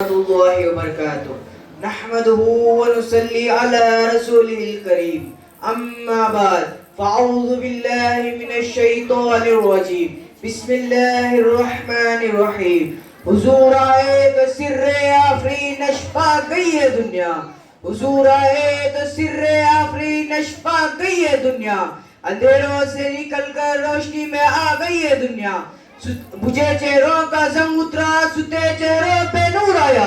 الله وبركاته نحمده ونصلي على رسوله الكريم أما بعد فأعوذ بالله من الشيطان الرجيم بسم الله الرحمن الرحیم. حضور آئے تو سر آفرین اشفا گئی ہے دنیا. حضور آئے تو سر آفرین اشفا گئی ہے دنیا. اندھیروں سے نکل کر روشنی میں آ گئی ہے دنیا. بجھے چہروں کا زنگ اترا ستے چہروں پہ نور آیا.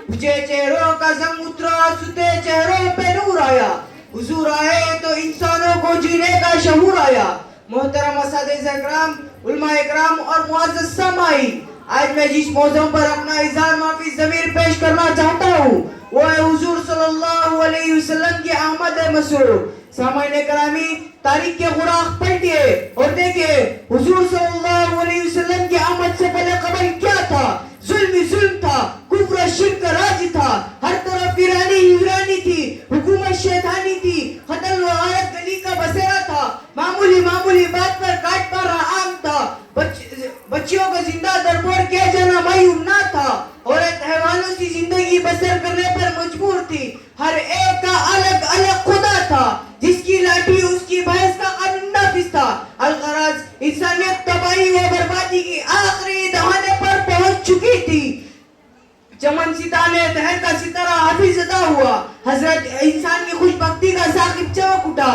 بجھے چہروں کا زنگ اترا ستے چہروں پہ نور آیا. حضور آئے تو انسانوں کو جینے کا شعور آیا. محترم اساتذہ اکرام، علماء اکرام اور معزز سامعین، آج میں جس موضوع پر اپنا اظہار معافی ضمیر پیش کرنا چاہتا ہوں وہ ہے حضور صلی اللہ علیہ وسلم کی آمد مسرور. سامعین کرامی، تاریخ کے غراق پلٹیے اور دیکھیے حضور صلی اللہ علیہ وسلم کی آمد سے پہلے قبل کیا تھا. ظلم ہی ظلم تھا، کفر و شرک کا راج تھا، ہر طرف ویرانی ہی ویرانی تھی، حکومت شیطانی تھی، قتل و غارت گلی کا بسیرا تھا، معمولی بات پر کاٹ پارا عام تھا، بچیوں کو زندہ دربور کیا جانا معیوب نہ تھا، عورت حیوانوں کی زندگی بسر کرنے پر مجبور تھی. ہر ایک کا الگ الگ خدا تھا، جس کی لاٹھی اس کی بحث کا قانون نافذ تھا. الغرض انسانیت تباہی و بربادی کی آخری دہانے پر پہنچ چکی تھی. چمن ستانے دہر کا ستارہ حافظ ادا ہوا. حضرت انسان کی خوش بختی کا ثاقب چمک اٹھا.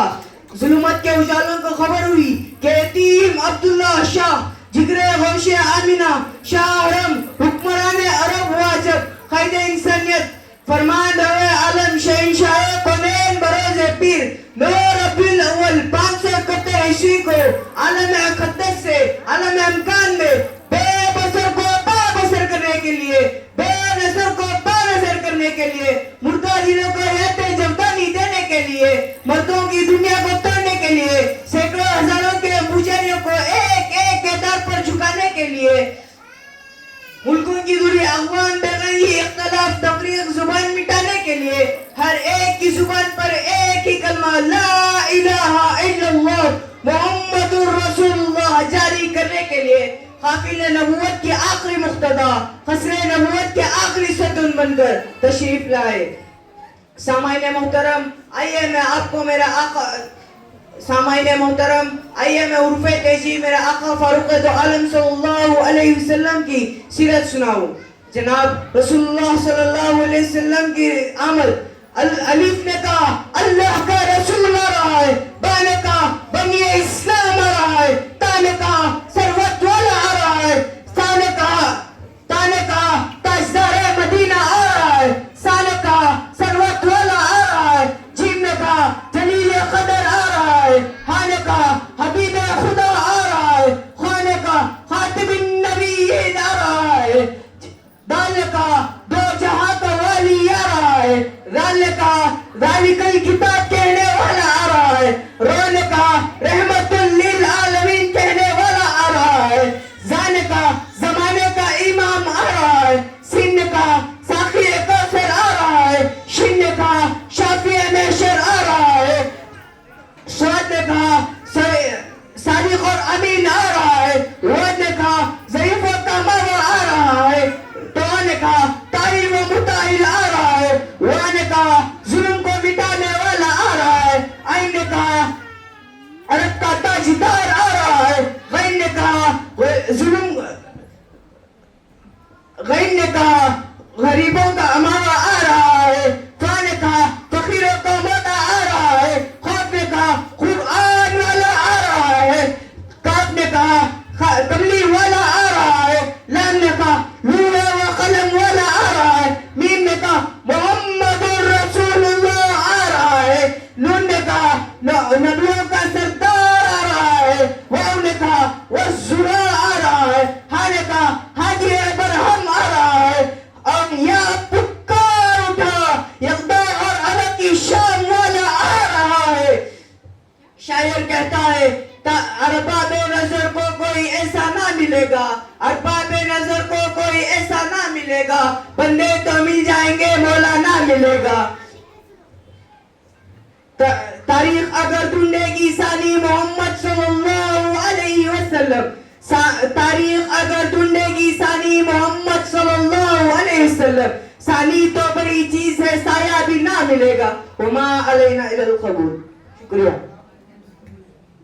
ظلمت کے اجالوں کو خبر ہوئی کہ یتیم عبداللہ شاہ، جگرے غوث آمینہ، شاہ حرم، حکمران عرب ہوا جب. قائد انسانیت، فرمان روے عالم، شہنشاہ کونین بروز پیر، 9 ربیع الاول 571 عیسوی کو عالم اقدس سے عالم امکان میں بے بصر کو با بصر کرنے کے لیے، بے نظر کو با نظر کرنے کے لیے، مردہ دلوں کو حیات جاودانی دینے کے لیے، مردوں کی دنیا کو توڑنے کے لیے، سینکڑوں ہزاروں کے پجاریوں کو ایک ایک کے در پر جھکانے کے لیے، ملکوں کی دوری افغان بغیر اختلاف تفریق زبان مٹانے کے لیے، ہر ایک کی زبان پر ایک ہی کلمہ لا الہ الا اللہ محمد الرسول اللہ جاری کرنے کے لیے، قافل نبوت کی آخری مقتدا، قصر نبوت کے آخری ستون بن کر تشریف لائے. سامعین محترم، آئیے میں آپ کو میرا آقا عرف تیزی میرا آقا فاروق دو عالم صلی اللہ علیہ وسلم کی سیرت سناؤں. جناب رسول اللہ صلی اللہ علیہ وسلم کی آمد. الف نے کہا اللہ کا رسول آ رہا ہے، با نے کہا بنی اسلام آ رہا ہے، تا نے کہا ثروت والا آ رہا ہے، تا نے کہا تاجدار مدینہ آ رہا ہے، سا نے کہا ثروت والا آ رہا ہے، جیم نے کہا جلیل قدر آ رہا ہے، ہاں نے کہا حبیب خدا آ رہا ہے، خواہ نے کہا خاتم النبیین آ رہا ہے، دال نے کہا دو جہاں کا والی آ رہا ہے، رال نے کہا ذالک الکتاب کہنے والا آ رہا ہے، رو نے کہا رحمت للعالمین کہنے والا آ رہا ہے، زا نے کہا زمانے کا امام آ رہا ہے، سین نے کہا ساقی کوثر آ رہا ہے، شین نے کہا شافی محشر آ رہا ہے، سعد نے کہا صادق اور امین آ رہا ہے، وعد نے کہا ضعیف و تمام آ رہا ہے، تو نے کہا طاہر و مطہر آ رہا ہے، وعد نے کہا ظلم کو مٹانے والا آ رہا ہے، عین نے کہا عرب کا تاجدار آ رہا ہے، غین نے کہا غریبوں کا امارہ آ رہا ہے، فا نے کہا فقیروں کا موتا آ رہا ہے، خوف نے کہا قرآن والا آ رہا ہے، کاف نے کہا کملی والا آ رہا ہے، لام نے کہا لوح و قلم والا آ رہا ہے، میم نے کہا محمد الرسول اللہ آ رہا ہے، نون نے کہا نبیوں کا سردار آ رہا ہے، واو نے کہا والزرا آ رہا ہے، ہاں نے کہا ہادی ابراہیم آ رہا ہے، اور یا پکار اٹھا یقدار اور عرب کی شام والا آ رہا ہے. شاعر کہتا ہے ارباب نظر کو کوئی ایسا نہ ملے گا، ارباب نظر کو کوئی ایسا نہ ملے گا، بندے تو مل جائیں گے مولا نہ ملے گا. تاریخ اگر ڈھونڈے گی ثانی محمد صلی اللہ علیہ وسلم، تاریخ اگر ڈھونڈے گی ثانی محمد صلی اللہ علیہ وسلم، ثانی تو بڑی چیز ہے، سایہ بھی نہ ملے گا، وما علینا الا القبول. شکریہ.